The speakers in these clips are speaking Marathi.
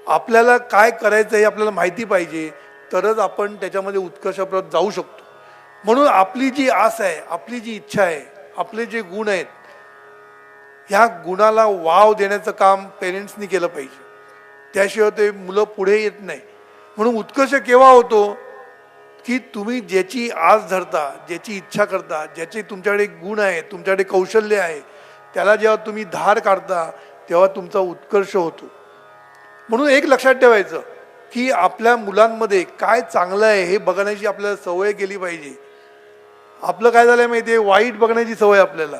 आपल्याला काय करायचं हे आपल्याला माहिती पाहिजे, तरच आपण त्याच्यामध्ये उत्कर्षाप्रत जाऊ शकतो. म्हणून आपली जी आस आहे, आपली जी इच्छा आहे, आपले जे गुण आहेत, ह्या गुणाला वाव देण्याचं काम पेरेंट्सनी केलं पाहिजे. त्याशिवाय ते मुलं पुढे येत नाही. म्हणून उत्कर्ष केव्हा होतो की तुम्ही ज्याची आस धरता, ज्याची इच्छा करता, ज्याचे तुमच्याकडे गुण आहे, तुमच्याकडे कौशल्य आहे, त्याला जेव्हा तुम्ही धार काढता तेव्हा तुमचा उत्कर्ष होतो. म्हणून एक लक्षात ठेवायचं की आपल्या मुलांमध्ये काय चांगलं आहे हे बघण्याची आपल्याला सवय केली पाहिजे. आपलं काय झालंय माहिती आहे, वाईट बघण्याची सवय आपल्याला,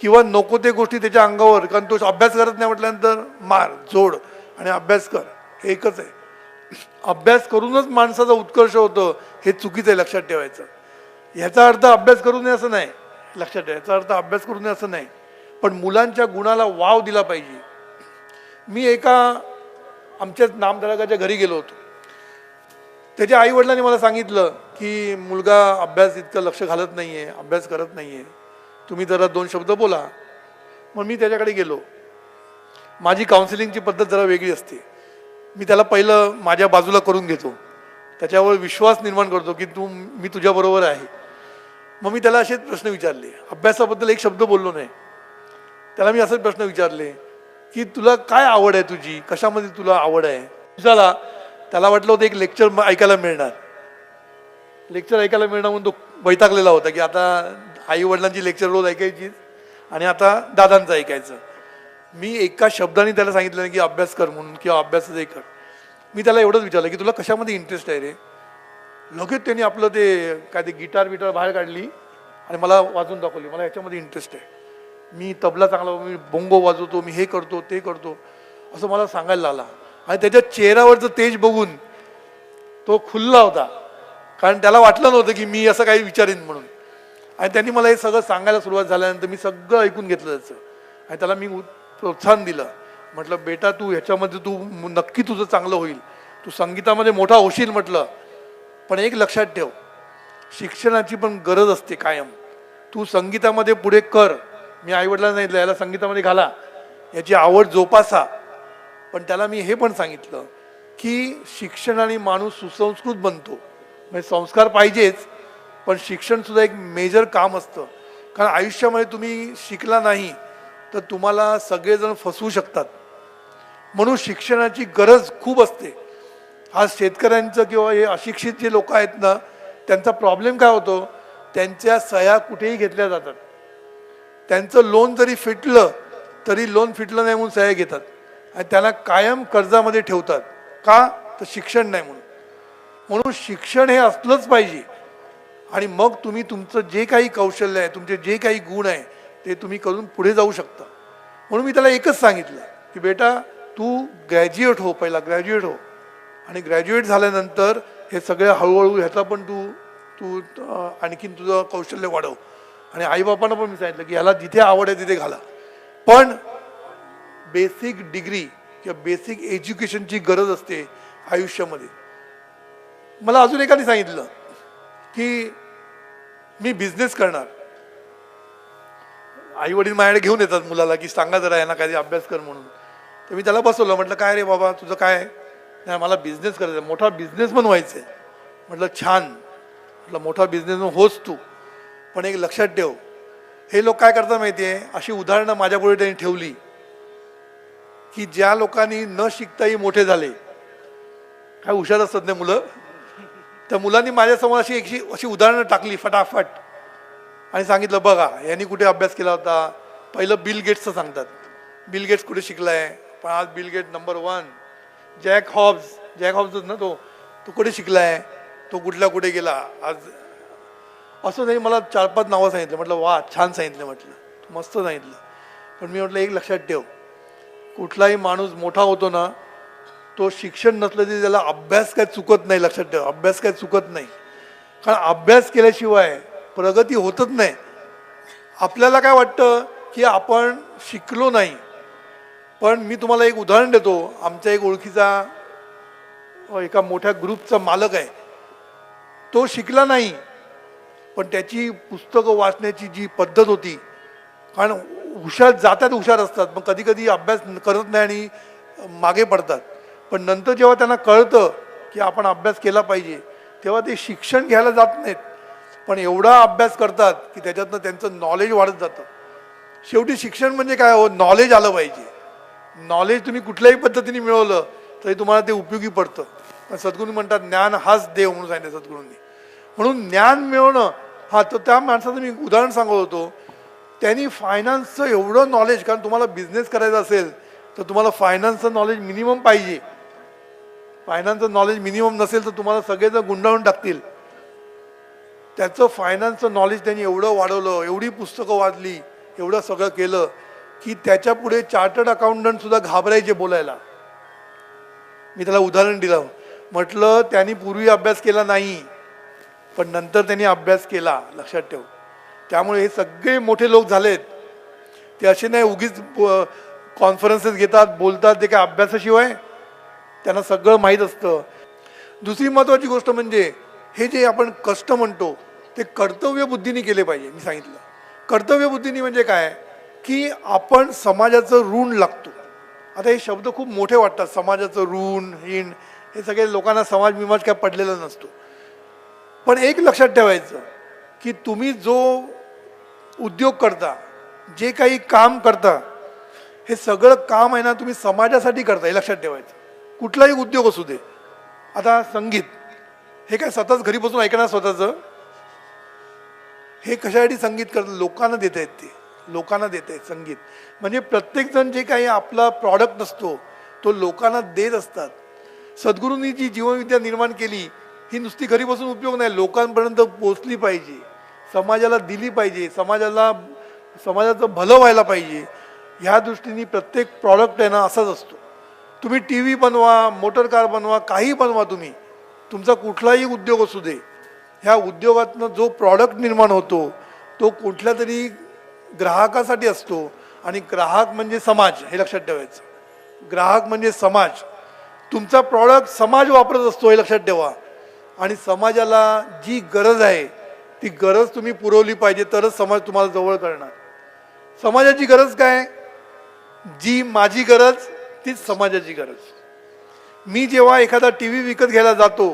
किंवा नको ते गोष्टी त्याच्या अंगावर, कारण तो अभ्यास करत नाही म्हटल्यानंतर मार जोड आणि अभ्यास कर, हे एकच आहे. अभ्यास करूनच माणसाचा उत्कर्ष होतं हे चुकीचं आहे, लक्षात ठेवायचं. ह्याचा अर्थ अभ्यास करू नये असं नाही, लक्षात ठेवा, याचा अर्थ अभ्यास करू नये असं नाही, पण मुलांच्या गुणाला वाव दिला पाहिजे. मी एका आमच्याच नामधारकाच्या घरी गेलो होतो. त्याच्या आई वडिलांनी मला सांगितलं की मुलगा अभ्यास इतकं लक्ष घालत नाही आहे, अभ्यास करत नाही आहे, तुम्ही जरा 2 शब्द बोला. मग मी त्याच्याकडे गेलो. माझी काउन्सिलिंगची पद्धत जरा वेगळी असते. मी त्याला पहिलं माझ्या बाजूला करून घेतो, त्याच्यावर विश्वास निर्माण करतो की मी तुझ्याबरोबर आहे. मग मी त्याला असेच प्रश्न विचारले, अभ्यासाबद्दल एक शब्द बोललो नाही. त्याला मी असेच प्रश्न विचारले की तुला काय आवड आहे, तुझी कशामध्ये तुला आवड आहे. त्याला वाटलं होतं एक लेक्चर ऐकायला मिळणार, लेक्चर ऐकायला मिळणार म्हणून तो वैतागलेला होता की आता आई वडिलांची लेक्चर रोज ऐकायची आणि आता दादांचं ऐकायचं. मी एका शब्दाने त्याला सांगितलं नाही की अभ्यास कर म्हणून किंवा अभ्यासच कर. मी त्याला एवढंच विचारलं की तुला कशामध्ये इंटरेस्ट आहे रे. लगेच त्यांनी आपलं ते काय ते गिटार बाहेर काढली आणि मला वाजवून दाखवली, मला ह्याच्यामध्ये इंटरेस्ट आहे, मी तबला चांगला, मी बोंगो वाजवतो, मी हे करतो ते करतो, असं मला सांगायला लागला. आणि त्याच्या चेहऱ्यावरचं तेज बघून तो खुलला होता, कारण त्याला वाटलं नव्हतं की मी असं काही विचारीन म्हणून. आणि त्यांनी मला हे सगळं सांगायला सुरुवात झाल्यानंतर मी सगळं ऐकून घेतलं त्याचं आणि त्याला मी प्रोत्साहन दिलं. म्हटलं बेटा तू ह्याच्यामध्ये तू नक्की तुझं चांगलं होईल, तू संगीतामध्ये मोठा होशील म्हटलं, पण एक लक्षात ठेव, शिक्षणाची पण गरज असते कायम. तू संगीतामध्ये पुढे कर. मी आईवडिलांना सांगितलं याला संगीतामध्ये घाला, याची आवड जोपासा. पण त्याला मी हे पण सांगितलं की शिक्षणाने माणूस सुसंस्कृत बनतो. म्हणजे संस्कार पाहिजेच, पण शिक्षण सुद्धा एक मेजर काम असतं. कारण आयुष्यामध्ये तुम्ही शिकला नाही तर तुम्हाला सगळेजण फसवू शकतात. म्हणून शिक्षणाची गरज खूप असते. आज शेतकऱ्यांचं किंवा हे अशिक्षित जे लोक आहेत ना, त्यांचा प्रॉब्लेम काय होतो, त्यांच्या सह्या कुठेही घेतल्या जातात. त्यांचं लोन जरी फिटलं तरी लोन फिटलं नाही म्हणून सह्या घेतात आणि त्यांना कायम कर्जामध्ये ठेवतात. का तर शिक्षण नाही म्हणून. म्हणून शिक्षण हे असलंच पाहिजे. आणि मग तुम्ही तुमचं जे काही कौशल्य आहे, तुमचे जे काही गुण आहे ते तुम्ही करून पुढे जाऊ शकता. म्हणून मी त्याला एकच सांगितलं की बेटा तू ग्रॅज्युएट हो, पहिला ग्रॅज्युएट हो, आणि ग्रॅज्युएट झाल्यानंतर हे सगळं हळूहळू ह्याचा पण तू आणखीन तुझं कौशल्य वाढव. आणि आईबापांना पण मी सांगितलं की ह्याला जिथे आवड आहे तिथे घाला, पण बेसिक डिग्री किंवा बेसिक एज्युकेशनची गरज असते आयुष्यामध्ये. मला अजून एकाने सांगितलं की मी बिझनेस करणार. आई वडील माझ्याकडे घेऊन येतात मुलाला की सांगा जरा यांना काही अभ्यास कर म्हणून. तर मी त्याला बसवलं, म्हटलं काय रे बाबा तुझं काय. नाही मला बिझनेस करायचा आहे, मोठा बिझनेसमन व्हायचं आहे. म्हटलं छान, म्हटलं मोठा बिझनेसमन होच तू, पण एक लक्षात ठेव, हे लोक काय करतात माहिती आहे, अशी उदाहरणं माझ्यापुढे त्यांनी ठेवली की ज्या लोकांनी न शिकताही मोठे झाले, काय हुशार असतात नाही मुलं, त्या मुलांनी माझ्यासमोर अशी उदाहरणं टाकली फटाफट आणि सांगितलं बघा यांनी कुठे अभ्यास केला होता. पहिलं बिल गेट्सचं सांगतात, बिल गेट्स कुठे शिकलाय, पण आज Bill Gate number 1. Jack Hobbs ना, तो कुठे शिकलाय, तो कुठे गेला आज. असं नाही, मला 4-5 नावं सांगितलं. म्हटलं वा छान सांगितलं, म्हटलं मस्त सांगितलं. पण मी म्हटलं एक लक्षात ठेव, कुठलाही माणूस मोठा होतो ना, तो शिक्षण नसलं तरी त्याला अभ्यास काय चुकत नाही. लक्षात ठेव, अभ्यास काय चुकत नाही, कारण अभ्यास केल्याशिवाय प्रगती होतच नाही. आपल्याला काय वाटतं की आपण शिकलो नाही, पण मी तुम्हाला एक उदाहरण देतो. आमच्या एक ओळखीचा एका मोठ्या ग्रुपचा मालक आहे, तो शिकला नाही, पण त्याची पुस्तकं वाचण्याची जी पद्धत होती, कारण हुशार असतात पण कधी कधी अभ्यास करत नाही आणि मागे पडतात. पण नंतर जेव्हा त्यांना कळतं की आपण अभ्यास केला पाहिजे, तेव्हा ते शिक्षण घ्यायला जात नाहीत, पण एवढा अभ्यास करतात की त्याच्यातनं त्यांचं नॉलेज वाढत जातं. शेवटी शिक्षण म्हणजे काय हो, नॉलेज आलं पाहिजे. नॉलेज तुम्ही कुठल्याही पद्धतीने मिळवलं तरी तुम्हाला ते उपयोगी पडतं. पण सद्गुरू म्हणतात ज्ञान हाच देव म्हणून सांगितलं सद्गुरूंनी. म्हणून ज्ञान मिळवणं हा, तर त्या माणसाचं मी उदाहरण सांगत होतो, त्यांनी फायनान्सचं एवढं नॉलेज, कारण तुम्हाला बिझनेस करायचा असेल तर तुम्हाला फायनान्सचं नॉलेज मिनिमम पाहिजे. फायनान्सचं नॉलेज मिनिमम नसेल तर तुम्हाला सगळेजण गुंडाळून टाकतील. त्याचं फायनान्सचं नॉलेज त्यांनी एवढं वाढवलं, एवढी पुस्तकं वाचली, एवढं सगळं केलं की त्याच्या पुढे चार्टर्ड अकाउंटंट सुद्धा घाबरायचे बोलायला. मी त्याला उदाहरण दिलं, म्हटलं त्यांनी पूर्वी अभ्यास केला नाही, पण नंतर त्यांनी अभ्यास केला, लक्षात ठेव. त्यामुळे हे सगळे मोठे लोक झालेत ते असे नाही उगीच कॉन्फरन्सेस घेतात, बोलतात, ते काय अभ्यासाशिवाय त्यांना सगळं माहीत असतं. दुसरी महत्त्वाची गोष्ट म्हणजे हे जे आपण कष्ट म्हणतो ते कर्तव्य बुद्धीने केले पाहिजे. मी सांगितलं कर्तव्य बुद्धीने म्हणजे काय की आपण समाजाचं ऋण लागतो. आता हे शब्द खूप मोठे वाटतात, समाजाचं ऋण, ऋण, हे सगळे लोकांना समाज विमाज काय पडलेला नसतो. पण एक लक्षात ठेवायचं की तुम्ही जो उद्योग करता, जे काही काम करता, हे सगळं काम आहे ना तुम्ही समाजासाठी करता, हे लक्षात ठेवायचं. कुठलाही उद्योग असू दे. आता संगीत हे काय स्वतःच घरी बसून ऐकणार स्वतःचं, हे कशासाठी संगीत करतात, लोकांना देत आहेत, ते लोकांना देत आहेत संगीत. म्हणजे प्रत्येकजण जे काही आपला प्रॉडक्ट नसतो तो लोकांना देत असतात. सद्गुरूंनी जी जीवनविद्या निर्माण केली ही नुसती घरी बसून उपयोग नाही, लोकांपर्यंत पोचली पाहिजे, समाजाला दिली पाहिजे, समाजाचं भलं व्हायला पाहिजे. ह्या दृष्टीने प्रत्येक प्रॉडक्ट आहे ना असाच असतो. तुम्ही टी व्ही बनवा, मोटर कार बनवा, काही बनवा, तुम्ही तुमचा कुठलाही उद्योग असू दे, ह्या उद्योगातनं जो प्रॉडक्ट निर्माण होतो तो कुठल्या तरी ग्राहकासाठी असतो. आणि ग्राहक म्हणजे समाज, हे लक्षात ठेवायचं. ग्राहक म्हणजे समाज. तुमचा प्रॉडक्ट समाज वापरत असतो, हे लक्षात ठेवा. आणि समाजाला जी गरज आहे ती गरज तुम्ही पुरवली पाहिजे, तरच समाज तुम्हाला जवळ करणार. समाजाची गरज काय, जी माझी गरज तीच समाजाची गरज. मी जेव्हा एखादा टी व्ही विकत घ्यायला जातो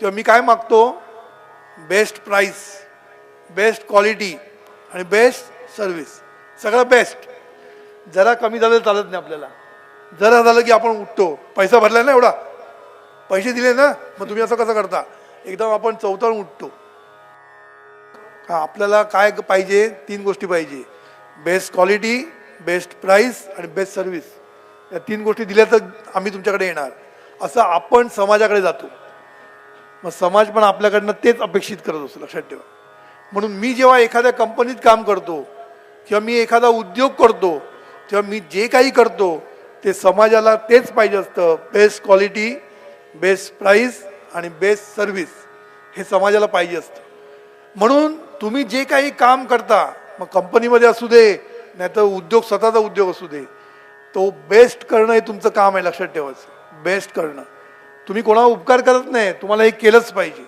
तेव्हा मी काय मागतो, बेस्ट प्राईस, बेस्ट क्वालिटी आणि बेस्ट सर्विस, सगळं बेस्ट. जरा कमी झालं चालत नाही आपल्याला. जरा झालं की आपण उठतो, पैसा भरला ना, एवढा पैसे दिले ना, मग तुम्ही असं कसं करता, एकदम आपण चौताळून उठतो. आपल्याला काय पाहिजे, 3 गोष्टी पाहिजे, बेस्ट क्वालिटी, बेस्ट प्राईस आणि बेस्ट सर्विस. या 3 गोष्टी दिल्या तर आम्ही तुमच्याकडे येणार, असं आपण समाजाकडे जातो. मग समाज पण आपल्याकडनं तेच अपेक्षित करत असतो, लक्षात ठेवा. म्हणून मी जेव्हा एखाद्या कंपनीत काम करतो किंवा मी एखादा उद्योग करतो तेव्हा मी जे काही करतो ते समाजाला तेच पाहिजे असतं. बेस्ट क्वालिटी, बेस्ट प्राईस आणि बेस्ट सर्विस हे समाजाला पाहिजे असतं. म्हणून तुम्ही जे काही काम करता, मग कंपनीमध्ये असू दे नाहीतर उद्योग, स्वतःचा उद्योग असू दे, तो बेस्ट करणं हे तुमचं काम आहे, लक्षात ठेवायचं. बेस्ट करणं. तुम्ही कोणाला उपकार करत नाही, तुम्हाला हे केलंच पाहिजे,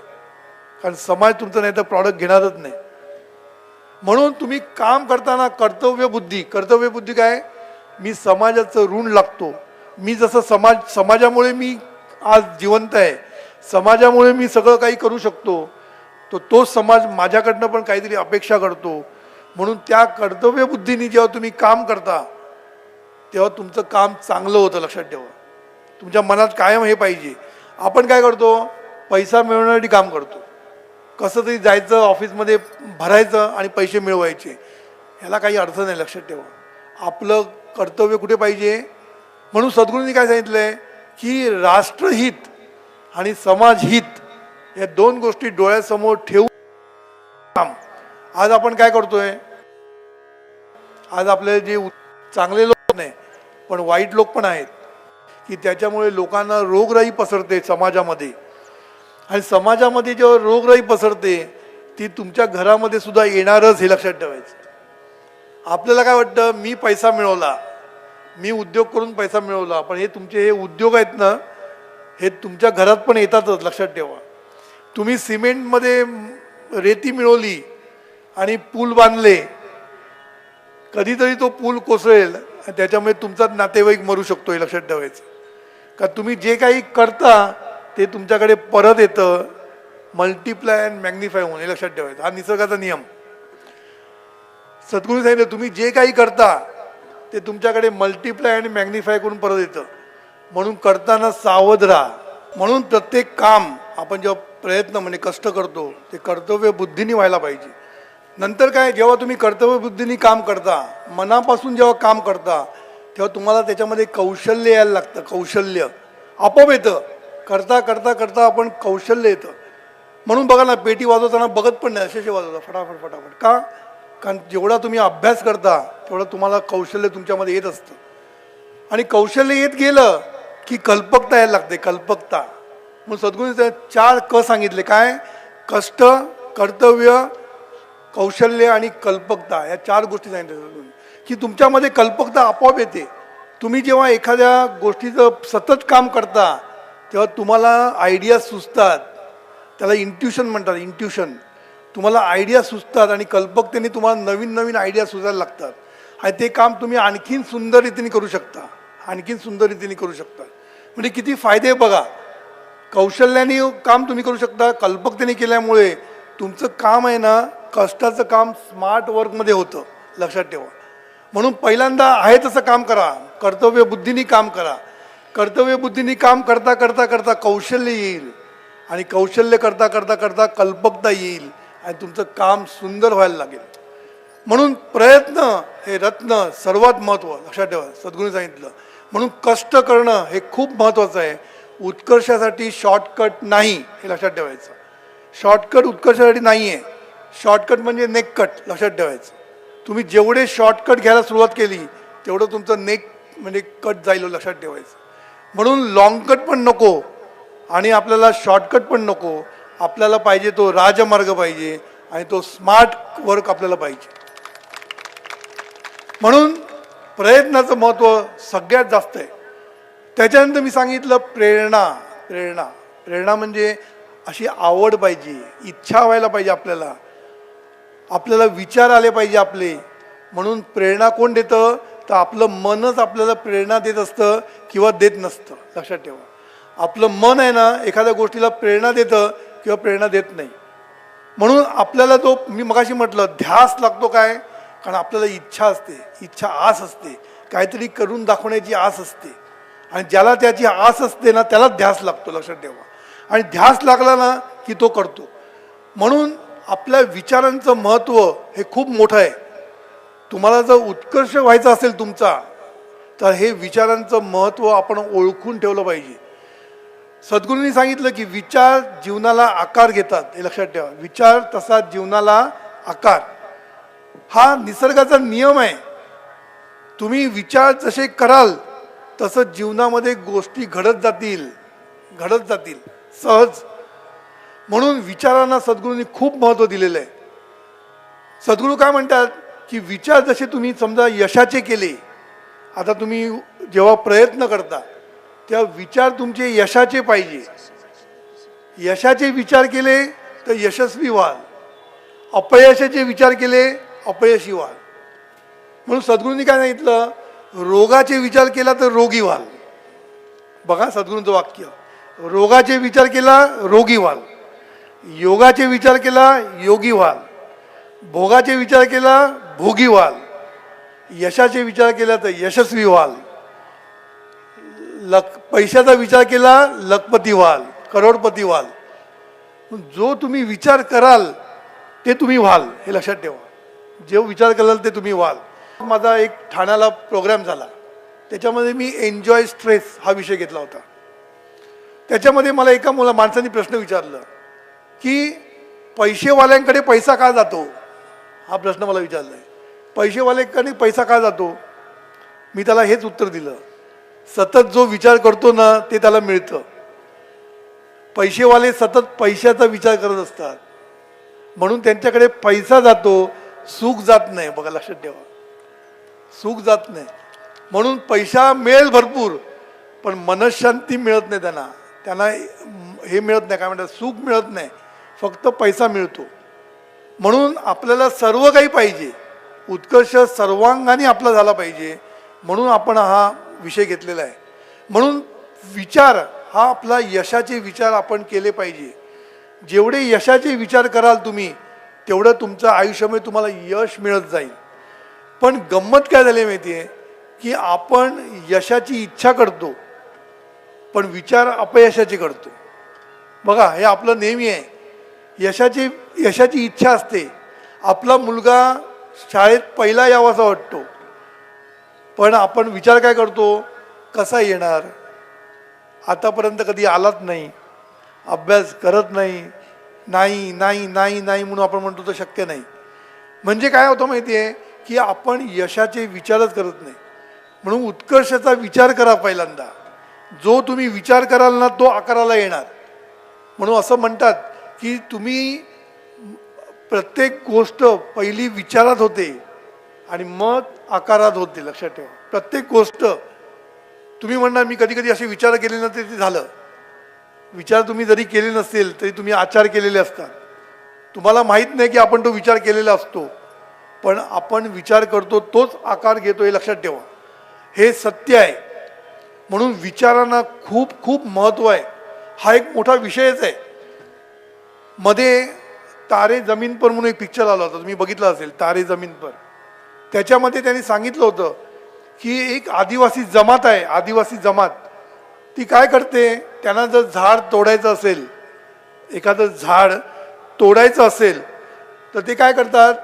कारण समाज तुमचं नाही तर प्रॉडक्ट घेणारच नाही. म्हणून तुम्ही काम करताना कर्तव्य बुद्धी काय, मी समाजाचं ऋण लागतो. मी जसं समाजामुळे मी आज जिवंत आहे, समाजामुळे मी सगळं काही करू शकतो, तो समाज माझ्याकडनं पण काहीतरी अपेक्षा करतो. म्हणून त्या कर्तव्य बुद्धीने जेव्हा तुम्ही काम करता तेव्हा तुमचं काम चांगलं होतं, लक्षात ठेवा. तुमच्या मनात कायम हे पाहिजे. आपण काय करतो, पैसा मिळवण्यासाठी काम करतो, कसं तरी जायचं ऑफिसमध्ये, भरायचं आणि पैसे मिळवायचे, ह्याला काही अर्थ नाही, लक्षात ठेवा. आपलं कर्तव्य कुठे पाहिजे. म्हणून सद्गुरूंनी काय सांगितलंय की राष्ट्रहित आणि समाजहित या 2 गोष्टी डोळ्यासमोर ठेवून काम. आज आपण काय करतोय, आज आपले जे चांगले लोक नाही पण वाईट लोक पण आहेत की त्याच्यामुळे लोकांना रोगराई पसरते समाजामध्ये. आणि समाजामध्ये जेव्हा रोगराई पसरते ती तुमच्या घरामध्ये सुद्धा येणारच, हे लक्षात ठेवायचं. आपल्याला काय वाटतं, मी पैसा मिळवला, मी उद्योग करून पैसा मिळवला, पण हे तुमचे हे उद्योग आहेत ना, हे तुमच्या घरात पण येतातच, लक्षात ठेवा. तुम्ही सिमेंटमध्ये रेती मिळवली आणि पूल बांधले, कधीतरी तो पूल कोसळेल आणि त्याच्यामुळे तुमचा नातेवाईक मरू शकतो, हे लक्षात ठेवायचं. का तुम्ही जे काही करता ते तुमच्याकडे परत येतं, मल्टिप्लाय अँड मॅग्निफाय होऊन. हे लक्षात ठेवायचं, हा निसर्गाचा नियम. सद्गुरू सांगितलं तुम्ही जे काही करता ते तुमच्याकडे मल्टिप्लाय आणि मॅग्निफाय करून परत येतं. म्हणून करताना सावध राहा. म्हणून प्रत्येक काम आपण जेव्हा प्रयत्न म्हणजे कष्ट करतो ते कर्तव्य बुद्धीने व्हायला पाहिजे. नंतर काय, जेव्हा तुम्ही कर्तव्य बुद्धीने काम करता, मनापासून जेव्हा काम करता, तेव्हा तुम्हाला त्याच्यामध्ये कौशल्य यायला लागतं. कौशल्य आपोआप येतं. करता करता करता आपण कौशल्य येतं. म्हणून बघा ना, पेटी वाजवताना बघत पण नाही, असे वाजवता फटाफट फटाफट. का? कारण जेवढा तुम्ही अभ्यास करता तेवढं तुम्हाला कौशल्य तुमच्यामध्ये येत असतं. आणि कौशल्य येत गेलं की कल्पकता यायला लागते. कल्पकता म्हणून सद्गुरूंनी 4 क सांगितले. काय? कष्ट, कर्तव्य, कौशल्य आणि कल्पकता. या 4 गोष्टी सांगितल्या की तुमच्यामध्ये कल्पकता आपोआप येते. तुम्ही जेव्हा एखाद्या गोष्टीचं सतत काम करता तेव्हा तुम्हाला आयडिया सुचतात. त्याला इंट्युशन म्हणतात. इंट्युशन. तुम्हाला आयडिया सुचतात आणि कल्पकतेने तुम्हाला नवीन नवीन आयडिया सुचायला लागतात. आणि ते काम तुम्ही आणखीन सुंदर रीतीने करू शकता. आणखीन सुंदर रीतीने करू शकता. म्हणजे किती फायदे बघा. कौशल्याने काम तुम्ही करू शकता. कल्पकतेने केल्यामुळे तुमचं काम आहे ना, कष्टाचं काम स्मार्ट वर्कमध्ये होतं. लक्षात ठेवा. म्हणून पहिल्यांदा आहे तसं काम करा. कर्तव्य बुद्धीने काम करा. कर्तव्य बुद्धीने काम करता करता करता कौशल्य येईल. आणि कौशल्य करता करता करता कल्पकता येईल. आणि तुमचं काम सुंदर व्हायला लागेल. म्हणून प्रयत्न हे रत्न सर्वात महत्त्व. लक्षात ठेवा. सद्गुरूंनी सांगितलं. म्हणून कष्ट करणं हे खूप महत्त्वाचं आहे. उत्कर्षासाठी शॉर्टकट नाही, हे लक्षात ठेवायचं. शॉर्टकट उत्कर्षासाठी नाही आहे. शॉर्टकट म्हणजे नेक कट. लक्षात ठेवायचं. तुम्ही जेवढे शॉर्टकट घ्यायला सुरुवात केली तेवढं तुमचं नेक म्हणजे कट जाईल. लक्षात ठेवायचं. म्हणून लॉंग कट पण नको आणि आपल्याला शॉर्टकट पण नको. आपल्याला पाहिजे तो राजमार्ग पाहिजे आणि तो स्मार्ट वर्क आपल्याला पाहिजे. म्हणून प्रयत्नाचं महत्त्व सगळ्यात जास्त आहे. त्याच्यानंतर मी सांगितलं प्रेरणा. प्रेरणा प्रेरणा म्हणजे अशी आवड पाहिजे, इच्छा व्हायला पाहिजे आपल्याला. आपल्याला विचार आले पाहिजे आपले. म्हणून प्रेरणा कोण देतं? तर आपलं मनच आपल्याला प्रेरणा देत असतं किंवा देत नसतं. लक्षात ठेवा. आपलं मन आहे ना, एखाद्या गोष्टीला प्रेरणा देतं किंवा प्रेरणा देत नाही. म्हणून आपल्याला जो मी मगाशी म्हटलं ध्यास लागतो. काय? कारण आपल्याला इच्छा असते, इच्छा आस असते, काहीतरी करून दाखवण्याची आस असते. आणि ज्याला त्याची आस असते ना त्याला ध्यास लागतो. लक्षात ठेवा. आणि ध्यास लागला ना की तो करतो. म्हणून आपल्या विचारांचं महत्त्व हे खूप मोठं आहे. तुम्हाला जर उत्कर्ष व्हायचा असेल तुमचा, तर हे विचारांचं महत्त्व आपण ओळखून ठेवलं पाहिजे. सद्गुरूंनी सांगितलं की विचार जीवनाला आकार घेतात. हे लक्षात ठेवा. विचार तसा जीवनाला आकार. हा निसर्गाचा नियम आहे. तुम्ही विचार जसे कराल तसं जीवनामध्ये गोष्टी घडत जातील, घडत जातील सहज. म्हणून विचारांना सद्गुरूंनी खूप महत्त्व दिलेलं आहे. सद्गुरू काय म्हणतात की विचार जसे तुम्ही समजा यशाचे केले, आता तुम्ही जेव्हा प्रयत्न करता तेव्हा विचार तुमचे यशाचे पाहिजे. यशाचे विचार केले तर यशस्वी व्हाल. अपयशाचे विचार केले अपयशी व्हाल. म्हणून सद्गुरूंनी काय सांगितलं? रोगाचे विचार केला तर रोगी व्हाल. बघा सद्गुरूंचं वाक्य. रोगाचे विचार केला रोगी व्हाल. योगाचे विचार केला योगी व्हाल. भोगाचे विचार केला भोगी व्हाल. यशाचे विचार केला तर यशस्वी व्हाल. पैशाचा विचार केला लखपती व्हाल, करोडपती व्हाल. जो तुम्ही विचार कराल ते तुम्ही व्हाल. हे लक्षात ठेवा. जे विचार कराल ते तुम्ही व्हाल. माझा एक ठाण्याला प्रोग्राम झाला. त्याच्यामध्ये मी एन्जॉय स्ट्रेस हा विषय घेतला होता. त्याच्यामध्ये मला एका माणसाने प्रश्न विचारला की पैसेवाल्यांकडे पैसा का जातो? हा प्रश्न मला विचारला आहे. पैसेवाल्यांकडे पैसा का जातो? मी त्याला हेच उत्तर दिलं, सतत जो विचार करतो ना ते त्याला मिळतं. पैसेवाले सतत पैशाचा विचार करत असतात म्हणून त्यांच्याकडे पैसा जातो, सुख जात नाही. बघा लक्षात ठेवा. सुख जात नाही. म्हणून पैसा मिळेल भरपूर पण मनशांती मिळत नाही त्यांना. त्यांना हे मिळत नाही, काय म्हणतात, सुख मिळत नाही. फक्त पैसा मिळतो. म्हणून आपल्याला सर्व काही पाहिजे. उत्कर्ष सर्वांगाने आपला झाला पाहिजे. म्हणून आपण हा विषय घेतलेला आहे. म्हणून विचार हा आपला यशाचे विचार आपण केले पाहिजे. जेवढे यशाचे विचार कराल तुम्ही तेवढं तुमचं आयुष्यामध्ये तुम्हाला यश मिळत जाईल. पण गंमत काय झाली माहिती आहे की आपण यशाची इच्छा करतो पण विचार अपयशाचे करतो. बघा हे आपलं नेहमी आहे. यशाची इच्छा असते. आपला मुलगा शाळेत पहिला यावासा वाटतो पण आपण विचार काय करतो, कसा येणार, आतापर्यंत कधी आलाच नाही, अभ्यास करत नाही, नाही नाही नाही नाही म्हणून आपण म्हणतो तर शक्य नाही. म्हणजे काय होतं माहिती आहे की आपण यशाचे विचारच करत नाही. म्हणून उत्कर्षाचा विचार करा पहिल्यांदा. जो तुम्ही विचार कराल ना तो आकाराला येणार. म्हणून असं म्हणतात की तुम्ही प्रत्येक गोष्ट पहिली विचारात होते आणि मग आकारात होते. लक्षात ठेवा, प्रत्येक गोष्ट तुम्ही म्हणणार मी कधी कधी असे विचार केले ना ते झालं. विचार तुम्ही जरी केले नसतील तरी तुम्ही आचार केलेले असतात. तुम्हाला माहीत नाही की आपण तो विचार केलेला असतो पण आपण विचार करतो तोच आकार घेतो हे लक्षात ठेवा. हे सत्य आहे. म्हणून विचारांना खूप खूप महत्त्व आहे. हा एक मोठा विषयच आहे. मध्ये तारे जमीन पर म्हणून एक पिक्चर आला होता, तुम्ही बघितला असेल, तारे जमीन पर. त्याच्यामध्ये त्यांनी सांगितलं होतं की एक आदिवासी जमात आहे. आदिवासी जमात ती काय करते, त्यांना जर झाड तोडायचं असेल, एखादं झाड तोडायचं असेल तर ते काय करतात,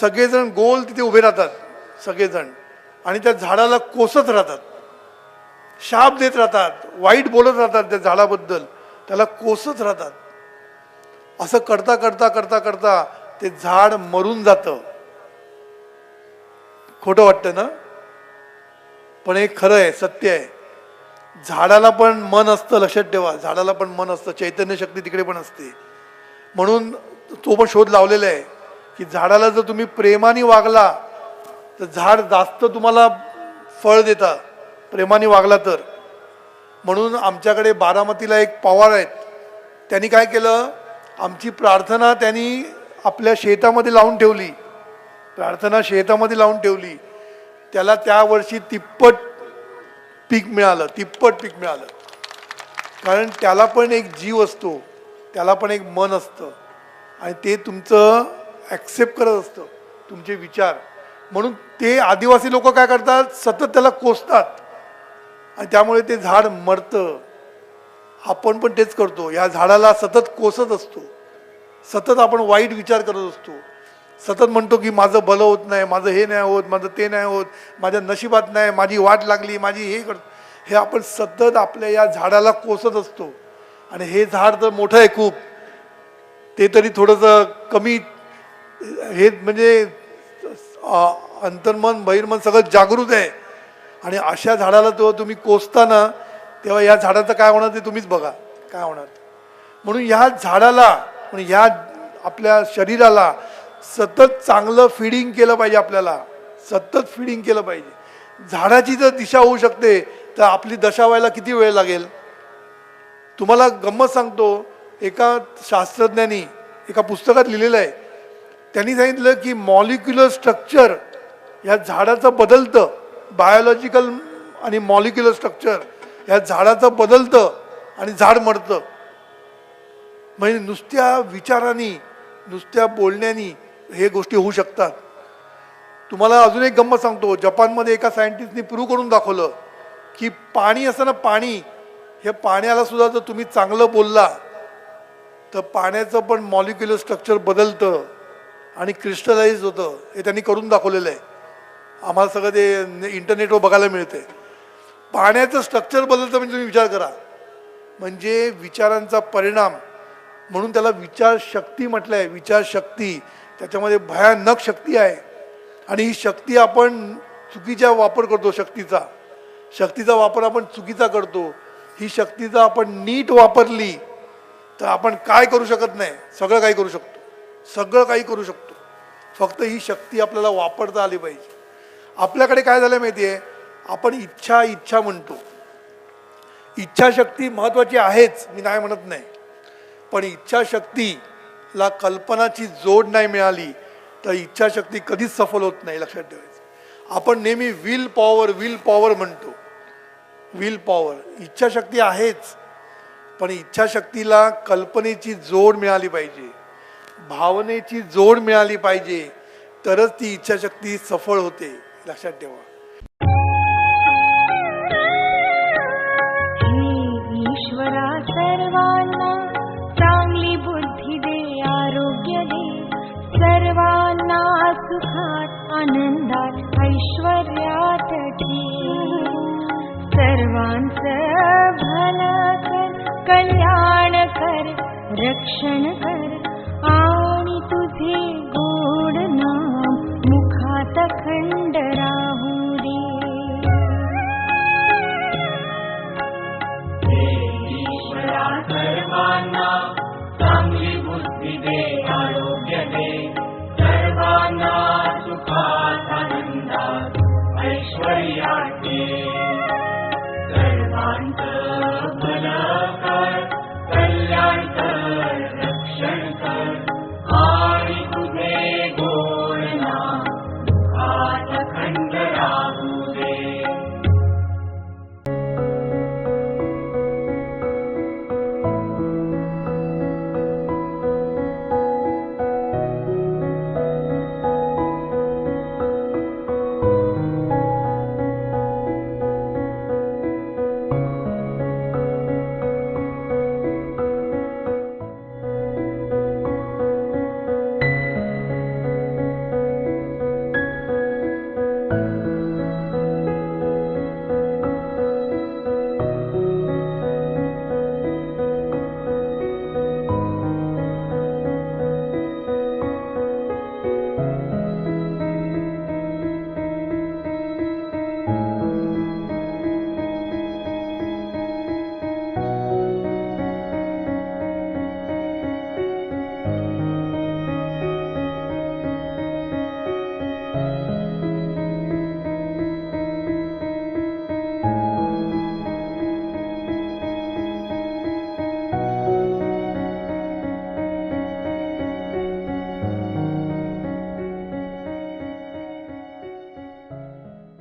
सगळेजण गोल तिथे उभे राहतात सगळेजण आणि त्या झाडाला कोसत राहतात, शाप देत राहतात, वाईट बोलत राहतात त्या झाडाबद्दल, त्याला कोसत राहतात. असं करता करता करता करता ते झाड मरून जातं. खोटं वाटतं ना, पण हे खरं आहे, सत्य आहे. झाडाला पण मन असतं. लक्षात ठेवा, झाडाला पण मन असतं. चैतन्य शक्ती तिकडे पण असते. म्हणून तो पण शोध लावलेला आहे की झाडाला जर तुम्ही प्रेमाने वागला तर झाड जास्त तुम्हाला फळ देतं, प्रेमाने वागला तर. म्हणून आमच्याकडे बारामतीला एक पवार आहेत. त्यांनी काय केलं, आमची प्रार्थना त्यांनी आपल्या शेतामध्ये लावून ठेवली. प्रार्थना शेतामध्ये लावून ठेवली. त्याला त्या वर्षी तिप्पट पीक मिळालं. कारण त्याला पण एक जीव असतो, त्याला पण एक मन असतं आणि ते तुमचं ॲक्सेप्ट करत असतं, तुमचे विचार. म्हणून ते आदिवासी लोक काय करतात, सतत त्याला कोसतात आणि त्यामुळे ते झाड मरतं. आपण पण तेच करतो, या झाडाला सतत कोसत असतो. सतत आपण वाईट विचार करत असतो. सतत म्हणतो की माझं भलं होत नाही, माझं हे नाही होत, माझं ते नाही होत, माझ्या नशिबात नाही, माझी वाट लागली, माझी हे करतो. हे आपण सतत आपल्या या झाडाला कोसत असतो. आणि हे झाड तर मोठं आहे खूप, ते तरी थोडंसं कमी, हे म्हणजे अंतर्मन बहिर्मन सगळं जागृत आहे. आणि अशा झाडाला जेव्हा तुम्ही कोसताना तेव्हा या झाडाचं काय होणार ते तुम्हीच बघा काय होणार. म्हणून ह्या झाडाला, म्हणजे ह्या आपल्या शरीराला सतत चांगलं फीडिंग केलं पाहिजे. आपल्याला सतत फीडिंग केलं पाहिजे. झाडाची जर दिशा होऊ शकते तर आपली दशा व्हायला किती वेळ लागेल. तुम्हाला गंमत सांगतो, एका शास्त्रज्ञानी एका पुस्तकात लिहिलेलं आहे. त्यांनी सांगितलं की मॉलिक्युलर स्ट्रक्चर या झाडाचं बदलतं. बायोलॉजिकल आणि मॉलिक्युलर स्ट्रक्चर या झाडाचं बदलतं आणि झाड मरतं. म्हणजे नुसत्या विचारांनी, नुसत्या बोलण्यानी हे गोष्टी होऊ शकतात. तुम्हाला अजून एक गंमत सांगतो. जपानमध्ये एका सायंटिस्टनी प्रूव्ह करून दाखवलं की पाणी असं ना, पाणी, हे पाण्याला सुद्धा जर तुम्ही चांगलं बोलला तर पाण्याचं पण मॉलिक्युलर स्ट्रक्चर बदलतं आणि क्रिस्टलाइज होतं. हे त्यांनी करून दाखवलेलं आहे. आम्हाला सगळं ते इंटरनेटवर बघायला मिळते. पाण्याचं स्ट्रक्चर बदलतं म्हणजे तुम्ही विचार करा, म्हणजे विचारांचा परिणाम. म्हणून त्याला विचारशक्ती म्हटलं आहे. विचारशक्ती, त्याच्यामध्ये भयानक शक्ती आहे. आणि ही शक्ती आपण चुकीचा वापर करतो. शक्तीचा वापर आपण चुकीचा करतो. ही शक्तीचा आपण नीट वापरली तर आपण काय करू शकत नाही, सगळं काही करू शकतो. सगळं काही करू शकतो. फक्त ही शक्ती आपल्याला वापरता आली पाहिजे. आपल्याकडे काय झालं माहिती आहे, आपण इच्छा म्हणतो. इच्छाशक्ती महत्त्वाची आहेच, मी नाही म्हणत नाही. पण इच्छाशक्तीला कल्पनाची जोड नाही मिळाली तर इच्छाशक्ती कधीच सफल होत नाही. लक्षात ठेवायचं. आपण नेहमी विल पॉवर म्हणतो. विल पॉवर, इच्छाशक्ती आहेच, पण इच्छाशक्तीला कल्पनेची जोड मिळाली पाहिजे, भावनेची जोड मिळाली पाहिजे, तरच ती इच्छाशक्ती सफळ होते. लक्षात ठेवा. ईश्वरा सर्वांना चांगली बुद्धी दे, आरोग्य दे, सर्वांना सुखात आनंदात ऐश्वर्यात ठेव, सर्वांचं भलं कर, कल्याण कर, रक्षण कर.